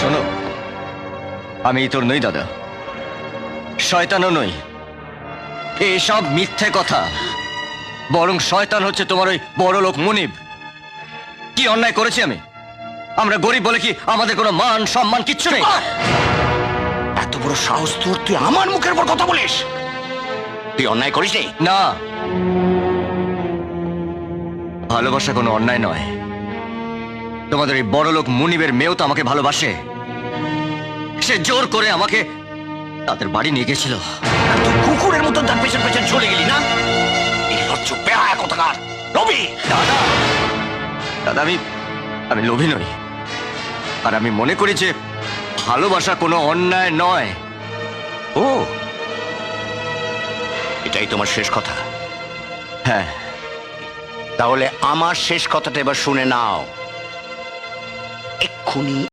শোনো, আমি তোর নই দাদা, শয়তানও নই। এসব মিথ্যে কথা। বরং শয়তান হচ্ছে তোমার ওই বড় লোক মুনিব। কি অন্যায় করেছি আমি? আমরা গরিব বলে কি আমাদের কোনো মান সম্মান কিচ্ছু নেই? এত বড় সাহস তোর, তুই আমার মুখের উপর কথা বলিস? তুই অন্যায় করিস নি? না, ভালোবাসা কোনো অন্যায় নয়। তোমাদের এই বড় লোক মুনিবের মেয়েও তো আমাকে ভালোবাসে। সে জোর করে আমাকে তাদের বাড়ি নিয়ে গেছিল। তুই কুকুরের মতো তার পেছন পেছন চলে গেলি না? এই লজ্জ বেহায়া কোথাকার লোভী! দাদা, দাদা, আমি লোভী নই। আর আমি মনে করি যে ভালোবাসা কোনো অন্যায় নয়। ও, এটাই তোমার শেষ কথা? হ্যাঁ। তাহলে আমার শেষ কথাটা এবার শুনে নাও। এক্ষুনি